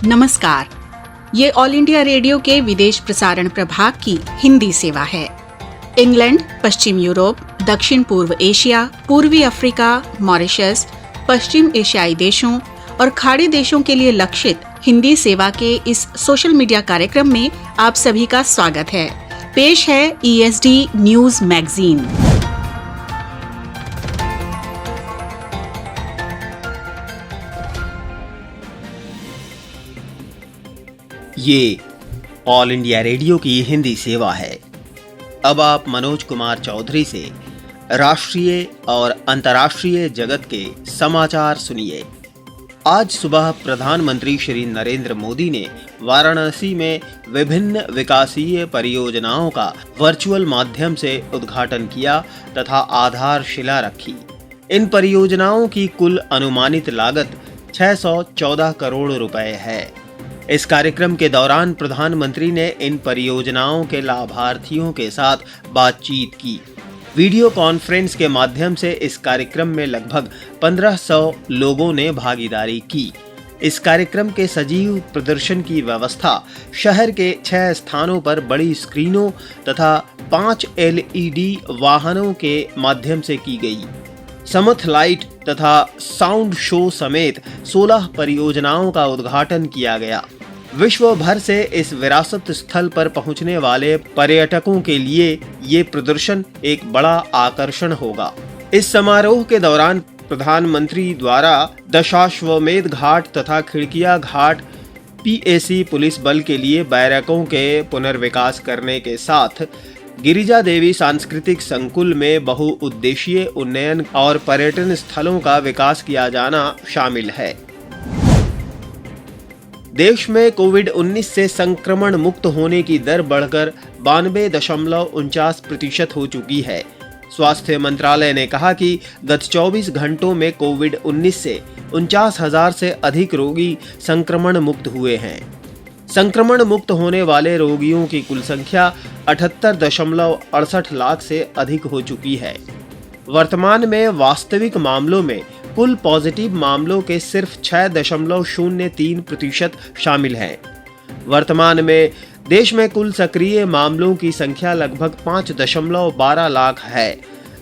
नमस्कार, ये all India radio के विदेश प्रसारण प्रभाग की हिंदी सेवा है। इंग्लैंड, पश्चिम यूरोप, दक्षिण पूर्व एशिया, पूर्वी अफ्रीका, मॉरिशस, पश्चिम एशियाई देशों और खाड़ी देशों के लिए लक्षित हिंदी सेवा के इस सोशल मीडिया कार्यक्रम में आप सभी का स्वागत है। पेश है ESD न्यूज मैगजीन। ये ऑल इंडिया रेडियो की हिंदी सेवा है। अब आप मनोज कुमार चौधरी से राष्ट्रीय और अंतर्राष्ट्रीय जगत के समाचार सुनिए। आज सुबह प्रधानमंत्री श्री नरेंद्र मोदी ने वाराणसी में विभिन्न विकासीय परियोजनाओं का वर्चुअल माध्यम से उद्घाटन किया तथा आधारशिला रखी। इन परियोजनाओं की कुल अनुमानित लागत 614 करोड़ रुपए है। इस कार्यक्रम के दौरान प्रधानमंत्री ने इन परियोजनाओं के लाभार्थियों के साथ बातचीत की। वीडियो कॉन्फ्रेंस के माध्यम से इस कार्यक्रम में लगभग 1500 लोगों ने भागीदारी की। इस कार्यक्रम के सजीव प्रदर्शन की व्यवस्था शहर के 6 स्थानों पर बड़ी स्क्रीनों तथा 5 LED वाहनों के माध्यम से की गई। समथ लाइट तथा साउंड शो समेत 16 परियोजनाओं का उद्घाटन किया गया। विश्व भर से इस विरासत स्थल पर पहुंचने वाले पर्यटकों के लिए ये प्रदर्शन एक बड़ा आकर्षण होगा। इस समारोह के दौरान प्रधानमंत्री द्वारा दशाश्वमेध घाट तथा खिड़किया घाट PAC पुलिस बल के लिए बैरकों के पुनर्विकास करने के साथ गिरिजा देवी सांस्कृतिक संकुल में बहुउद्देशीय उन्नयन और पर्यटन स्थलों का विकास किया जाना शामिल है। देश में कोविड-19 से संक्रमण मुक्त होने की दर बढ़कर 92.49% हो चुकी है। स्वास्थ्य मंत्रालय ने कहा कि गत 24 घंटों में कोविड-19 से 49,000 से अधिक रोगी संक्रमण मुक्त हुए हैं। संक्रमण मुक्त होने वाले रोगियों की कुल संख्या 78.68 लाख से अधिक हो चुकी है। वर्तमान में वास्तविक मामलों में कुल पॉजिटिव मामलों के सिर्फ 6.03% शामिल हैं। वर्तमान में देश में कुल सक्रिय मामलों की संख्या लगभग 5.12 लाख है।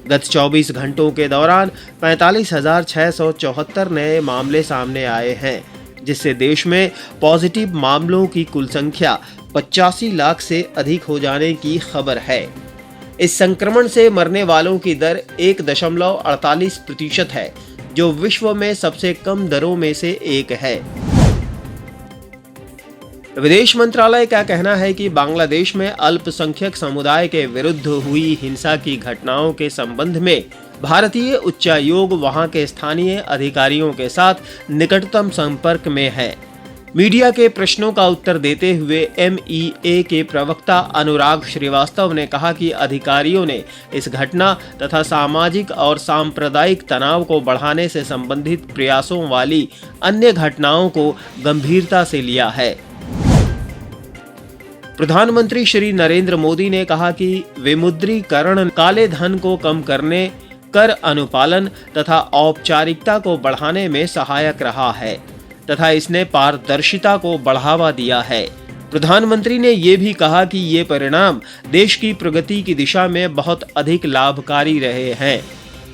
गत 24 घंटों के दौरान 45,674 नए मामले सामने आए हैं, जिससे देश में पॉजिटिव मामलों की कुल संख्या 85 लाख से अधिक हो जाने की खबर है। इस संक्रमण से मरने वालों की दर 1.48% है, जो विश्व में सबसे कम दरों में से एक है। विदेश मंत्रालय का कहना है कि बांग्लादेश में अल्पसंख्यक समुदाय के विरुद्ध हुई हिंसा की घटनाओं के संबंध में भारतीय उच्चायोग वहां के स्थानीय अधिकारियों के साथ निकटतम संपर्क में है। मीडिया के प्रश्नों का उत्तर देते हुए MEA के प्रवक्ता अनुराग श्रीवास्तव ने कहा कि अधिकारियों ने इस घटना तथा सामाजिक और सांप्रदायिक तनाव को बढ़ाने से संबंधित प्रयासों वाली अन्य घटनाओं को गंभीरता से लिया है। प्रधानमंत्री श्री नरेंद्र मोदी ने कहा कि विमुद्रीकरण काले धन को कम करने, कर अनुपालन तथा औपचारिकता को बढ़ाने में सहायक रहा है तथा इसने पारदर्शिता को बढ़ावा दिया है। प्रधानमंत्री ने ये भी कहा कि ये परिणाम देश की प्रगति की दिशा में बहुत अधिक लाभकारी रहे हैं।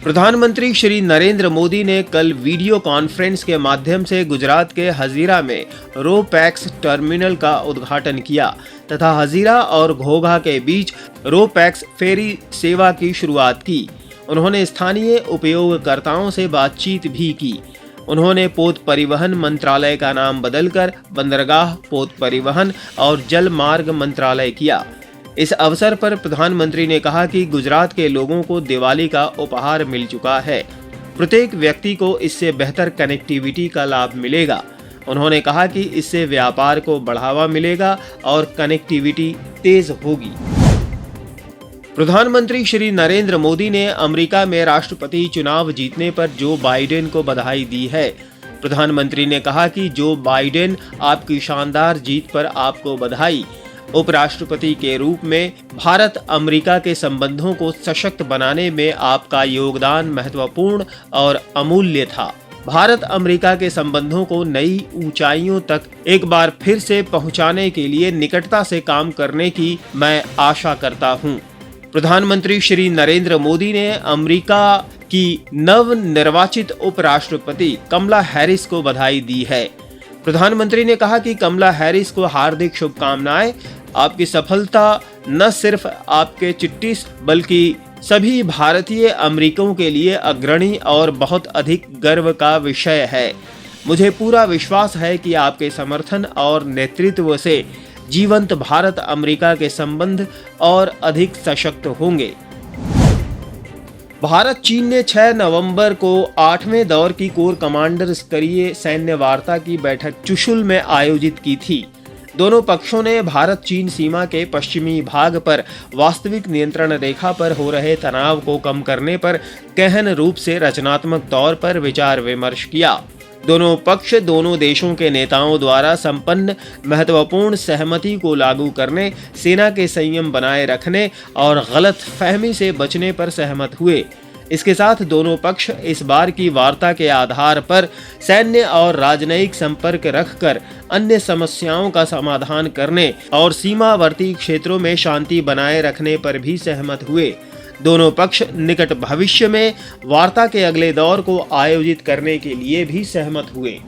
प्रधानमंत्री श्री नरेंद्र मोदी ने कल वीडियो कॉन्फ्रेंस के माध्यम से गुजरात के हजीरा में रो पैक्स टर्मिनल का उद्घाटन किया तथा हजीरा और घोघा के बीच रो पैक्स फेरी सेवा की शुरुआत की। उन्होंने स्थानीय उपयोगकर्ताओं से बातचीत भी की। उन्होंने पोत परिवहन मंत्रालय का नाम बदलकर बंदरगाह, पोत परिवहन और जल मार्ग मंत्रालय किया। इस अवसर पर प्रधानमंत्री ने कहा कि गुजरात के लोगों को दिवाली का उपहार मिल चुका है। प्रत्येक व्यक्ति को इससे बेहतर कनेक्टिविटी का लाभ मिलेगा। उन्होंने कहा कि इससे व्यापार को बढ़ावा मिलेगा और कनेक्टिविटी तेज होगी। प्रधानमंत्री श्री नरेंद्र मोदी ने अमेरिका में राष्ट्रपति चुनाव जीतने पर जो बाइडेन को बधाई दी है। प्रधानमंत्री ने कहा कि जो बाइडेन, आपकी शानदार जीत पर आपको बधाई। उपराष्ट्रपति के रूप में भारत अमेरिका के संबंधों को सशक्त बनाने में आपका योगदान महत्वपूर्ण और अमूल्य था। भारत अमेरिका के संबंधों को नई ऊंचाइयों तक एक बार फिर से पहुंचाने के लिए निकटता से काम करने की मैं आशा करता हूं। प्रधानमंत्री श्री नरेंद्र मोदी ने अमेरिका की नव निर्वाचित उपराष्ट्रपति कमला हैरिस को बधाई दी है। प्रधानमंत्री ने कहा कि कमला हैरिस को हार्दिक शुभकामनाएं। आपकी सफलता न सिर्फ आपके चिट्ठी बल्कि सभी भारतीय अमेरिकियों के लिए अग्रणी और बहुत अधिक गर्व का विषय है। मुझे पूरा विश्वास है कि आपके समर्थन और नेतृत्व से जीवंत भारत अमेरिका के संबंध और अधिक सशक्त होंगे। भारत चीन ने 6 नवंबर को 8वें दौर की कोर कमांडर स्तरीय सैन्य वार्ता की बैठक चुशुल में आयोजित की थी। दोनों पक्षों ने भारत चीन सीमा के पश्चिमी भाग पर वास्तविक नियंत्रण रेखा पर हो रहे तनाव को कम करने पर गहन रूप से रचनात्मक तौर पर विचार विमर्श किया। दोनों पक्ष दोनों देशों के नेताओं द्वारा संपन्न महत्वपूर्ण सहमति को लागू करने, सेना के संयम बनाए रखने और गलत फहमी से बचने पर सहमत हुए। इसके साथ दोनों पक्ष इस बार की वार्ता के आधार पर सैन्य और राजनयिक संपर्क रखकर अन्य समस्याओं का समाधान करने और सीमावर्ती क्षेत्रों में शांति बनाए रखने पर भी सहमत हुए। दोनों पक्ष निकट भविष्य में वार्ता के अगले दौर को आयोजित करने के लिए भी सहमत हुए।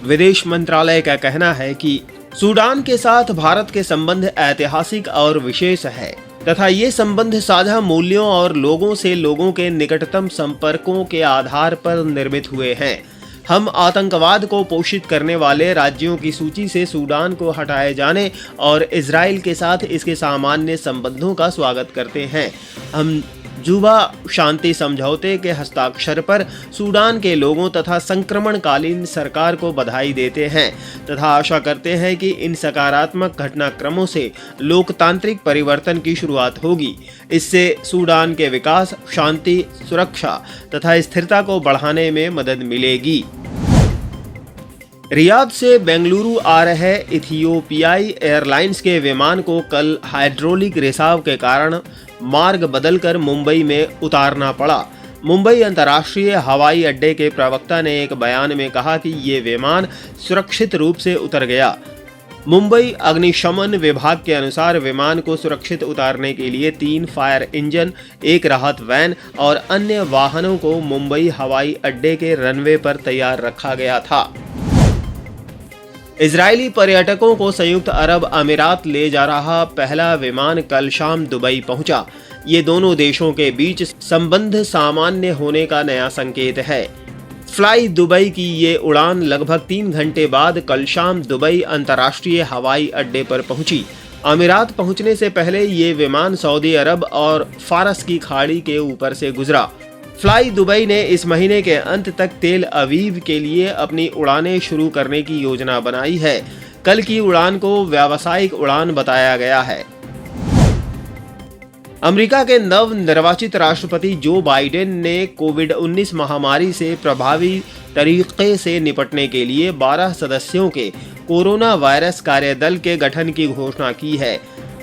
विदेश मंत्रालय का कहना है कि सूडान के साथ भारत के संबंध ऐतिहासिक और विशेष है तथा ये संबंध साझा मूल्यों और लोगों के निकटतम संपर्कों के आधार पर निर्मित हुए हैं। हम आतंकवाद को पोषित करने वाले राज्यों की सूची से सूडान को हटाए जाने और इजराइल के साथ इसके सामान्य संबंधों का स्वागत करते हैं। हम जुबा शांति समझौते के हस्ताक्षर पर सूडान के लोगों तथा संक्रमणकालीन सरकार को बधाई देते हैं तथा आशा करते हैं कि इन सकारात्मक घटनाक्रमों से लोकतांत्रिक परिवर्तन की शुरुआत होगी। इससे सूडान के विकास, शांति, सुरक्षा तथा स्थिरता को बढ़ाने में मदद मिलेगी। रियाद से बेंगलुरु आ रहे इथियोपियाई एयरलाइंस के विमान को कल हाइड्रोलिक रिसाव के कारण मार्ग बदलकर मुंबई में उतारना पड़ा। मुंबई अंतर्राष्ट्रीय हवाई अड्डे के प्रवक्ता ने एक बयान में कहा कि ये विमान सुरक्षित रूप से उतर गया। मुंबई अग्निशमन विभाग के अनुसार विमान को सुरक्षित उतारने के लिए 3 फायर इंजन, 1 राहत वैन और अन्य वाहनों को मुंबई हवाई अड्डे के रनवे पर तैयार रखा गया था। इजरायली पर्यटकों को संयुक्त अरब अमीरात ले जा रहा पहला विमान कल शाम दुबई पहुंचा। ये दोनों देशों के बीच संबंध सामान्य होने का नया संकेत है। फ्लाई दुबई की ये उड़ान लगभग 3 घंटे बाद कल शाम दुबई अंतर्राष्ट्रीय हवाई अड्डे पर पहुंची। अमीरात पहुंचने से पहले ये विमान सऊदी अरब और फारस की खाड़ी के ऊपर से गुजरा। फ्लाई दुबई ने इस महीने के अंत तक तेल अवीव के लिए अपनी उड़ानें शुरू करने की योजना बनाई है। कल की उड़ान को व्यावसायिक उड़ान बताया गया है। अमेरिका के नव निर्वाचित राष्ट्रपति जो बाइडेन ने कोविड-19 महामारी से प्रभावी तरीके से निपटने के लिए 12 सदस्यों के कोरोना वायरस कार्यदल के गठन की घोषणा की है।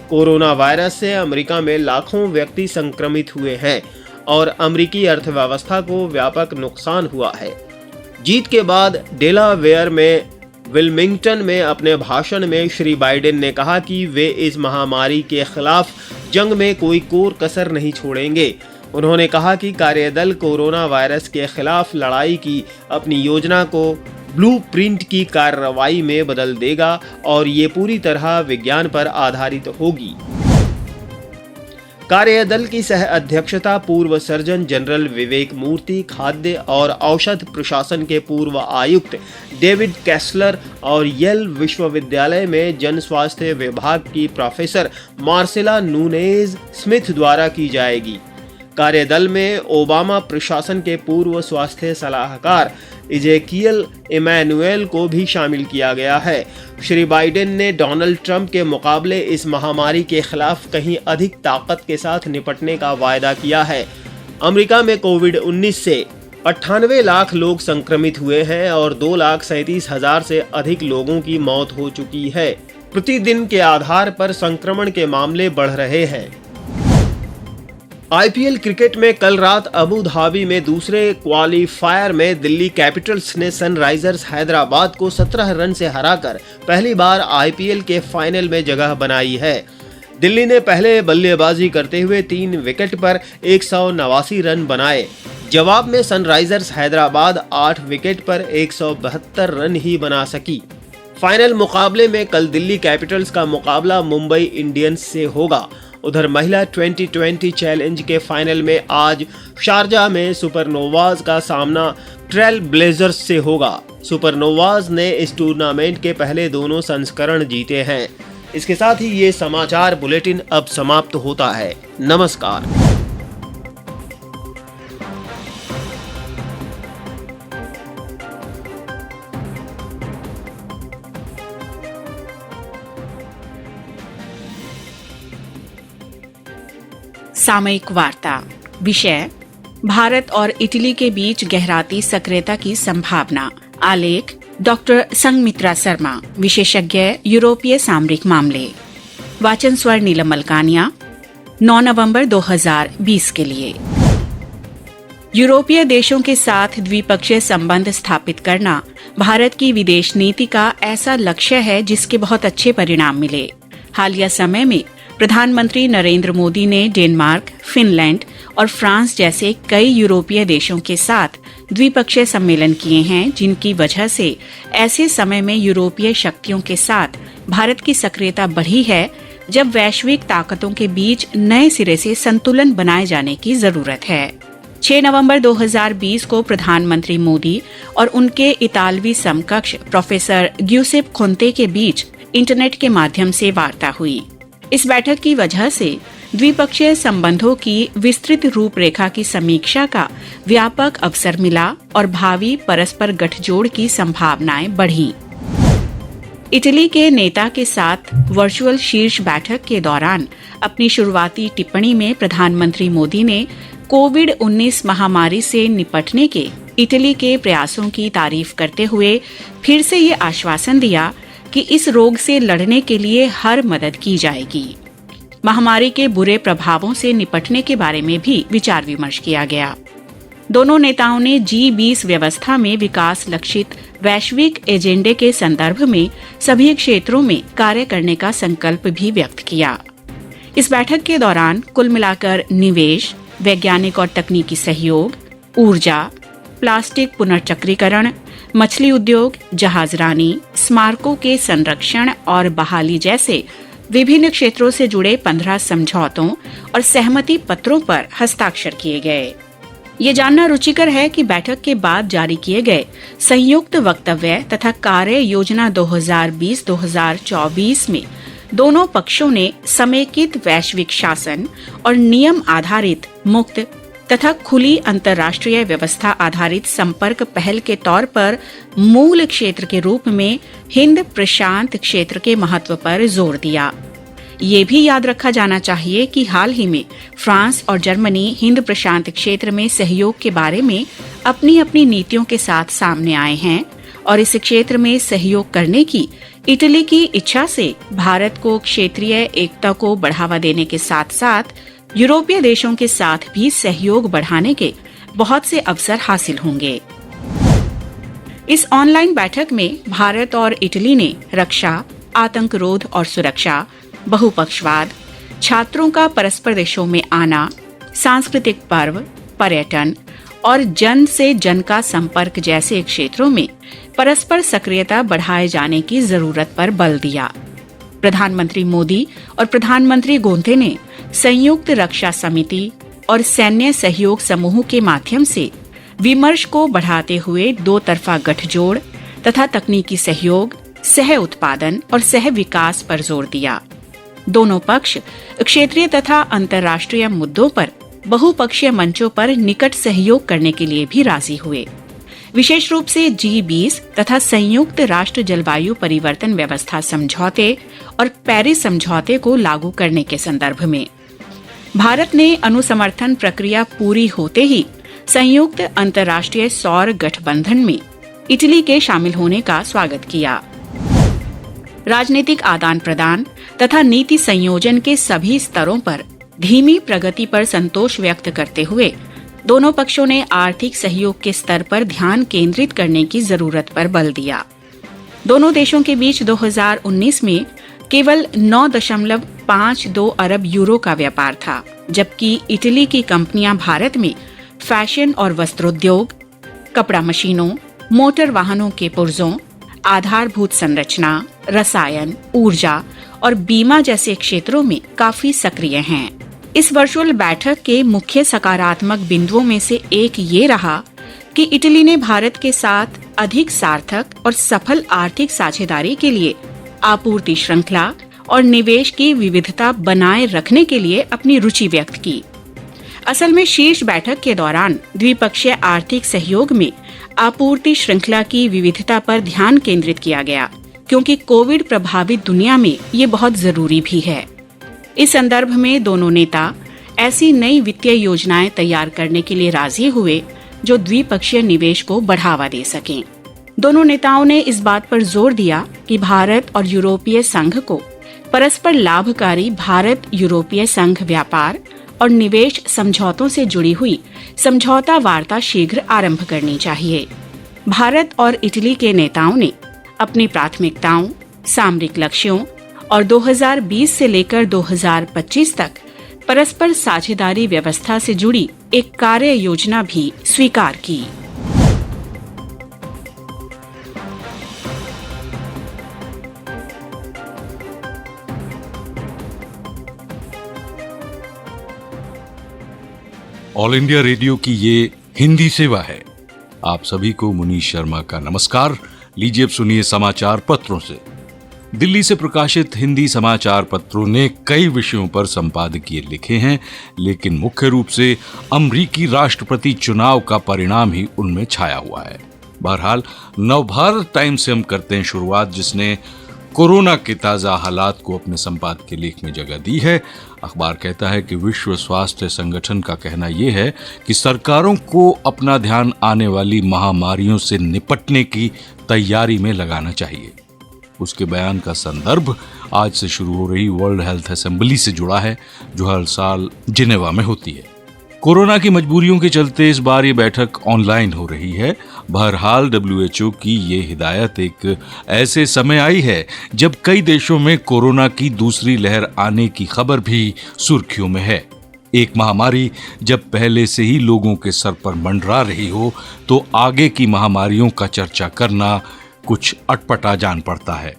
कोरोना वायरस से अमेरिका में लाखों व्यक्ति संक्रमित हुए हैं और अमेरिकी अर्थव्यवस्था को व्यापक नुकसान हुआ है। जीत के बाद डेलावेयर में विल्मिंगटन में अपने भाषण में श्री बाइडेन ने कहा कि वे इस महामारी के खिलाफ जंग में कोई कोर कसर नहीं छोड़ेंगे। उन्होंने कहा कि कार्यदल कोरोना वायरस के खिलाफ लड़ाई की अपनी योजना को ब्लूप्रिंट की कार्रवाई में बदल देगा और ये पूरी तरह विज्ञान पर आधारित होगी। कार्यदल की सह अध्यक्षता पूर्व सर्जन जनरल विवेक मूर्ति, खाद्य और औषध प्रशासन के पूर्व आयुक्त डेविड कैसलर और येल विश्वविद्यालय में जन स्वास्थ्य विभाग की प्रोफेसर मार्सेला नूनेज स्मिथ द्वारा की जाएगी। कार्यदल में ओबामा प्रशासन के पूर्व स्वास्थ्य सलाहकार इजेकियल इमैनुएल को भी शामिल किया गया है। श्री बाइडेन ने डोनाल्ड ट्रंप के मुकाबले इस महामारी के खिलाफ कहीं अधिक ताकत के साथ निपटने का वायदा किया है। अमेरिका में कोविड-19 से 98 लाख लोग संक्रमित हुए हैं और 2,37,000 से अधिक लोगों की मौत हो चुकी है। प्रतिदिन के आधार पर संक्रमण के मामले बढ़ रहे हैं। आईपीएल क्रिकेट में कल रात अबू धाबी में दूसरे क्वालीफायर में दिल्ली कैपिटल्स ने सनराइजर्स हैदराबाद को 17 रन से हराकर पहली बार आईपीएल के फाइनल में जगह बनाई है। दिल्ली ने पहले बल्लेबाजी करते हुए 3 विकेट पर 189 रन बनाए। जवाब में सनराइजर्स हैदराबाद 8 विकेट पर 172 रन ही बना सकी। फाइनल मुकाबले में कल दिल्ली कैपिटल्स का मुकाबला मुंबई इंडियंस से होगा। उधर महिला 2020 चैलेंज के फाइनल में आज शारजाह में सुपरनोवाज का सामना ट्रेल ब्लेजर्स से होगा। सुपरनोवाज ने इस टूर्नामेंट के पहले दोनों संस्करण जीते हैं। इसके साथ ही ये समाचार बुलेटिन अब समाप्त होता है। नमस्कार। सामयिक वार्ता। विषय भारत और इटली के बीच गहराती सक्रियता की संभावना। आलेख डॉक्टर संगमित्रा शर्मा, विशेषज्ञ यूरोपीय सामरिक मामले। वाचन स्वर नीलम मलकानिया। 9 नवंबर 2020 के लिए। यूरोपीय देशों के साथ द्विपक्षीय संबंध स्थापित करना भारत की विदेश नीति का ऐसा लक्ष्य है जिसके बहुत अच्छे परिणाम मिले। हालिया समय में प्रधानमंत्री नरेंद्र मोदी ने डेनमार्क, फिनलैंड और फ्रांस जैसे कई यूरोपीय देशों के साथ द्विपक्षीय सम्मेलन किए हैं, जिनकी वजह से ऐसे समय में यूरोपीय शक्तियों के साथ भारत की सक्रियता बढ़ी है, जब वैश्विक ताकतों के बीच नए सिरे से संतुलन बनाए जाने की जरूरत है। 6 नवंबर 2020 को प्रधानमंत्री मोदी और उनके इतालवी समकक्ष प्रोफेसर ग्यूसेप कोंते के बीच इंटरनेट के माध्यम से वार्ता हुई। इस बैठक की वजह से द्विपक्षीय संबंधों की विस्तृत रूपरेखा की समीक्षा का व्यापक अवसर मिला और भावी परस्पर गठजोड़ की संभावनाएं बढ़ी। इटली के नेता के साथ वर्चुअल शीर्ष बैठक के दौरान अपनी शुरुआती टिप्पणी में प्रधानमंत्री मोदी ने कोविड-19 महामारी से निपटने के इटली के प्रयासों की तारीफ करते हुए फिर से ये आश्वासन दिया कि इस रोग से लड़ने के लिए हर मदद की जाएगी। महामारी के बुरे प्रभावों से निपटने के बारे में भी विचार विमर्श किया गया। दोनों नेताओं ने G20 व्यवस्था में विकास लक्षित वैश्विक एजेंडे के संदर्भ में सभी क्षेत्रों में कार्य करने का संकल्प भी व्यक्त किया। इस बैठक के दौरान कुल मिलाकर निवेश, वैज्ञानिक और तकनीकी सहयोग, ऊर्जा, प्लास्टिक पुनर्चक्रीकरण, मछली उद्योग, जहाजरानी, स्मारकों के संरक्षण और बहाली जैसे विभिन्न क्षेत्रों से जुड़े 15 समझौतों और सहमति पत्रों पर हस्ताक्षर किए गए। ये जानना रुचिकर है कि बैठक के बाद जारी किए गए संयुक्त वक्तव्य तथा कार्य योजना 2020-2024 में दोनों पक्षों ने समेकित वैश्विक शासन और नियम आधारित मुक्त तथा खुली अंतर्राष्ट्रीय व्यवस्था आधारित संपर्क पहल के तौर पर मूल क्षेत्र के रूप में हिंद प्रशांत क्षेत्र के महत्व पर जोर दिया। ये भी याद रखा जाना चाहिए कि हाल ही में फ्रांस और जर्मनी हिंद प्रशांत क्षेत्र में सहयोग के बारे में अपनी अपनी नीतियों के साथ सामने आए हैं और इस क्षेत्र में सहयोग करने की इटली की इच्छा से भारत को क्षेत्रीय एकता को बढ़ावा देने के साथ साथ यूरोपीय देशों के साथ भी सहयोग बढ़ाने के बहुत से अवसर हासिल होंगे। इस ऑनलाइन बैठक में भारत और इटली ने रक्षा, आतंकरोध और सुरक्षा, बहुपक्षवाद, छात्रों का परस्पर देशों में आना, सांस्कृतिक पर्व, पर्यटन और जन से जन का संपर्क जैसे क्षेत्रों में परस्पर सक्रियता बढ़ाए जाने की जरूरत पर बल दिया। प्रधानमंत्री मोदी और प्रधानमंत्री गोंते ने संयुक्त रक्षा समिति और सैन्य सहयोग समूह के माध्यम से विमर्श को बढ़ाते हुए दो तरफा गठजोड़ तथा तकनीकी सहयोग, सह उत्पादन और सह विकास पर जोर दिया। दोनों पक्ष क्षेत्रीय तथा अंतर्राष्ट्रीय मुद्दों पर बहुपक्षीय मंचों पर निकट सहयोग करने के लिए भी राजी हुए, विशेष रूप से G20 तथा संयुक्त राष्ट्र जलवायु परिवर्तन व्यवस्था समझौते और पेरिस समझौते को लागू करने के संदर्भ में। भारत ने अनुसमर्थन प्रक्रिया पूरी होते ही संयुक्त अंतर्राष्ट्रीय सौर गठबंधन में इटली के शामिल होने का स्वागत किया। राजनीतिक आदान प्रदान तथा नीति संयोजन के सभी स्तरों पर धीमी प्रगति पर संतोष व्यक्त करते हुए दोनों पक्षों ने आर्थिक सहयोग के स्तर पर ध्यान केंद्रित करने की जरूरत पर बल दिया। दोनों देशों के बीच 2019 में केवल 9.52 अरब यूरो का व्यापार था, जबकि इटली की कंपनियां भारत में फैशन और वस्त्रोद्योग, कपड़ा मशीनों, मोटर वाहनों के पुर्जों, आधारभूत संरचना, रसायन, ऊर्जा और बीमा जैसे क्षेत्रों में काफी सक्रिय हैं। इस वर्चुअल बैठक के मुख्य सकारात्मक बिंदुओं में से एक ये रहा कि इटली ने भारत के साथ अधिक सार्थक और सफल आर्थिक साझेदारी के लिए आपूर्ति श्रृंखला और निवेश की विविधता बनाए रखने के लिए अपनी रुचि व्यक्त की। असल में शीर्ष बैठक के दौरान द्विपक्षीय आर्थिक सहयोग में आपूर्ति श्रृंखला की विविधता पर ध्यान केंद्रित किया गया, क्योंकि कोविड प्रभावित दुनिया में ये बहुत जरूरी भी है। इस संदर्भ में दोनों नेता ऐसी नई वित्तीय योजनाएं तैयार करने के लिए राजी हुए जो द्विपक्षीय निवेश को बढ़ावा दे सकें। दोनों नेताओं ने इस बात पर जोर दिया कि भारत और यूरोपीय संघ को परस्पर लाभकारी भारत यूरोपीय संघ व्यापार और निवेश समझौतों से जुड़ी हुई समझौता वार्ता शीघ्र आरंभ करनी चाहिए। भारत और इटली के नेताओं ने अपनी प्राथमिकताओं, सामरिक लक्ष्यों और 2020 से लेकर 2025 तक परस्पर साझेदारी व्यवस्था से जुड़ी एक कार्य योजना भी स्वीकार की। ऑल इंडिया रेडियो की ये हिंदी सेवा है। आप सभी को मुनीश शर्मा का नमस्कार। लीजिए अब सुनिए समाचार पत्रों से। दिल्ली से प्रकाशित हिंदी समाचार पत्रों ने कई विषयों पर संपादकीय लिखे हैं, लेकिन मुख्य रूप से अमेरिकी राष्ट्रपति चुनाव का परिणाम ही उनमें छाया हुआ है। बहरहाल नवभारत टाइम्स से हम करते हैं शुरुआत, जिसने कोरोना के ताजा हालात को अपने संपादकीय लेख में जगह दी है। अखबार कहता है कि विश्व स्वास्थ्य संगठन का कहना यह है कि सरकारों को अपना ध्यान आने वाली महामारियों से निपटने की तैयारी में लगाना चाहिए। उसके बयान का संदर्भ आज से शुरू हो रही वर्ल्ड हेल्थ असेंबली से जुड़ा है, जो हर साल जिनेवा में होती है। कोरोना की मजबूरियों के चलते इस बार ये बैठक ऑनलाइन हो रही है। बहरहाल WHO की ये हिदायत एक ऐसे समय आई है जब कई देशों में कोरोना की दूसरी लहर आने की खबर भी सुर्खियों में है। एक महामारी जब पहले से ही लोगों के सर पर मंडरा रही हो, तो आगे की महामारियों का चर्चा करना कुछ अटपटा जान पड़ता है।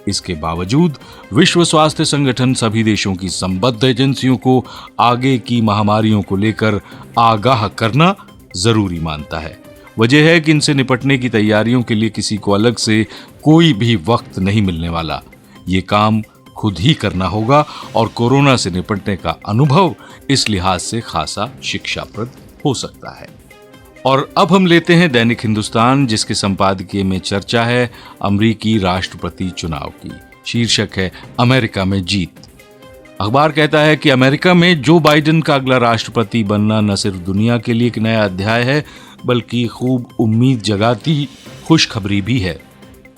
इसके बावजूद विश्व स्वास्थ्य संगठन सभी देशों की संबद्ध एजेंसियों को आगे की महामारियों को लेकर आगाह करना जरूरी मानता है। वजह है कि इनसे निपटने की तैयारियों के लिए किसी को अलग से कोई भी वक्त नहीं मिलने वाला। ये काम खुद ही करना होगा और कोरोना से निपटने का अनुभव इस लिहाज से खासा शिक्षाप्रद हो सकता है। और अब हम लेते हैं दैनिक हिंदुस्तान, जिसके संपादकीय में चर्चा है अमेरिकी राष्ट्रपति चुनाव की। शीर्षक है अमेरिका में जीत। अखबार कहता है कि अमेरिका में जो बाइडेन का अगला राष्ट्रपति बनना न सिर्फ दुनिया के लिए एक नया अध्याय है, बल्कि खूब उम्मीद जगाती खुशखबरी भी है।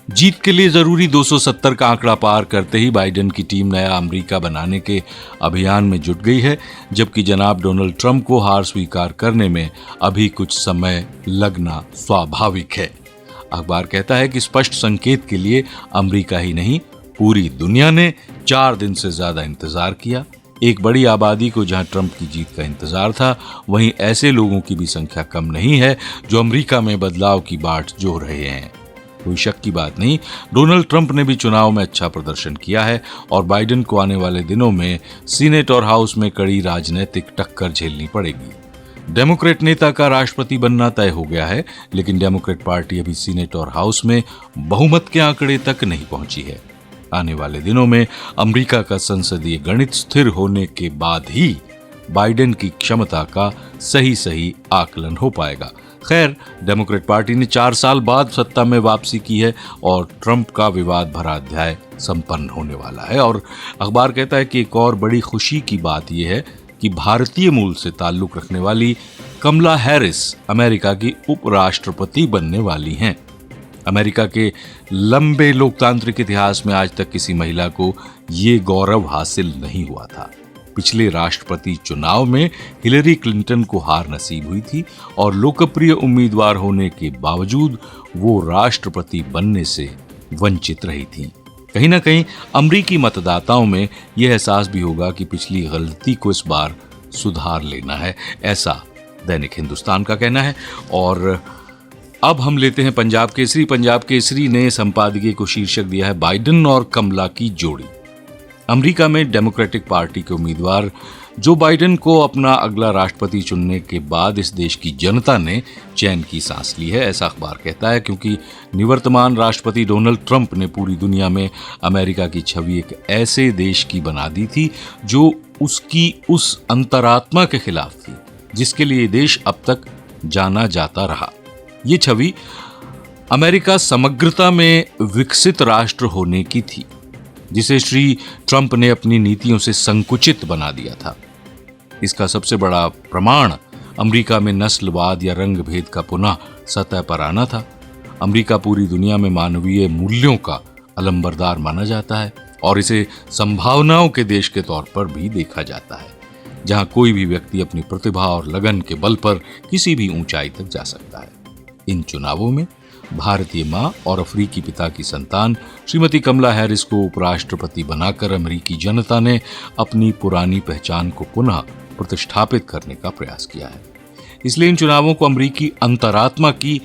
जीत के लिए जरूरी 270 का आंकड़ा पार करते ही बाइडेन की टीम नया अमेरिका बनाने के अभियान में जुट गई है, जबकि जनाब डोनाल्ड ट्रंप को हार स्वीकार करने में अभी कुछ समय लगना स्वाभाविक है। अखबार कहता है कि स्पष्ट संकेत के लिए अमेरिका ही नहीं, पूरी दुनिया ने 4 दिन से ज्यादा इंतजार किया। एक बड़ी आबादी को जहां ट्रंप की जीत का इंतजार था, वहीं ऐसे लोगों की भी संख्या कम नहीं है जो अमेरिका में बदलाव की बाट जोह रहे हैं। कोई शक की बात नहीं, डोनाल्ड ट्रंप ने भी चुनाव में अच्छा प्रदर्शन किया है और बाइडेन को आने वाले दिनों में सीनेट और हाउस में कड़ी राजनीतिक टक्कर झेलनी पड़ेगी। डेमोक्रेट नेता का राष्ट्रपति बनना तय हो गया है, लेकिन डेमोक्रेट पार्टी अभी सीनेट और हाउस में बहुमत के आंकड़े तक नहीं पहुंची है। आने वाले दिनों में अमेरिका का संसदीय गणित स्थिर होने के बाद ही बाइडेन की क्षमता का सही आकलन हो पाएगा। खैर, डेमोक्रेट पार्टी ने 4 साल बाद सत्ता में वापसी की है और ट्रंप का विवाद भरा अध्याय संपन्न होने वाला है। और अखबार कहता है कि एक और बड़ी खुशी की बात यह है कि भारतीय मूल से ताल्लुक रखने वाली कमला हैरिस अमेरिका की उपराष्ट्रपति बनने वाली हैं। अमेरिका के लंबे लोकतांत्रिक इतिहास में आज तक किसी महिला को ये गौरव हासिल नहीं हुआ था। पिछले राष्ट्रपति चुनाव में हिलरी क्लिंटन को हार नसीब हुई थी और लोकप्रिय उम्मीदवार होने के बावजूद वो राष्ट्रपति बनने से वंचित रही थी। कहीं ना कहीं अमरीकी मतदाताओं में यह एहसास भी होगा कि पिछली गलती को इस बार सुधार लेना है, ऐसा दैनिक हिंदुस्तान का कहना है। और अब हम लेते हैं पंजाब केसरी। पंजाब केसरी ने संपादकीय को शीर्षक दिया है बाइडेन और कमला की जोड़ी। अमेरिका में डेमोक्रेटिक पार्टी के उम्मीदवार जो बाइडेन को अपना अगला राष्ट्रपति चुनने के बाद इस देश की जनता ने चैन की सांस ली है, ऐसा अखबार कहता है, क्योंकि निवर्तमान राष्ट्रपति डोनाल्ड ट्रंप ने पूरी दुनिया में अमेरिका की छवि एक ऐसे देश की बना दी थी जो उसकी उस अंतरात्मा के खिलाफ थी जिसके लिए देश अब तक जाना जाता रहा। ये छवि अमेरिका समग्रता में विकसित राष्ट्र होने की थी जिसे श्री ट्रंप ने अपनी नीतियों से संकुचित बना दिया था। इसका सबसे बड़ा प्रमाण अमेरिका में नस्लवाद या रंग भेद का पुनः सतह पर आना था। अमेरिका पूरी दुनिया में मानवीय मूल्यों का अलंबरदार माना जाता है और इसे संभावनाओं के देश के तौर पर भी देखा जाता है, जहां कोई भी व्यक्ति अपनी प्रतिभा और लगन के बल पर किसी भी ऊंचाई तक जा सकता है। इन चुनावों में भारतीय मां और अफ्रीकी पिता की संतान श्रीमती कमला हैरिस को उपराष्ट्रपति बनाकर अमेरिकी जनता ने अपनी पुरानी पहचान को पुनः प्रतिष्ठापित करने का प्रयास किया है। इसलिए इन चुनावों को अमेरिकी अंतरात्मा की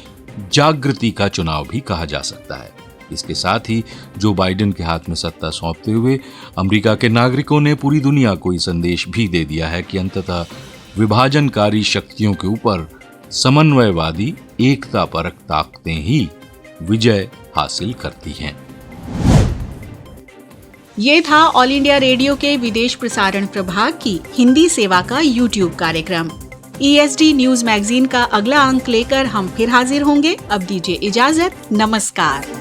जागृति का चुनाव भी कहा जा सकता है। इसके साथ ही जो बाइडेन के हाथ में सत्ता सौंपते हुए अमेरिका के नागरिकों ने पूरी दुनिया को ये संदेश भी दे दिया है कि अंततः विभाजनकारी शक्तियों के ऊपर समन्वयवादी एकतापरक ताकतें ही विजय हासिल करती हैं। ये था ऑल इंडिया रेडियो के विदेश प्रसारण प्रभाग की हिंदी सेवा का यूट्यूब कार्यक्रम। ESD न्यूज मैगजीन का अगला अंक लेकर हम फिर हाजिर होंगे। अब दीजिए इजाजत, नमस्कार।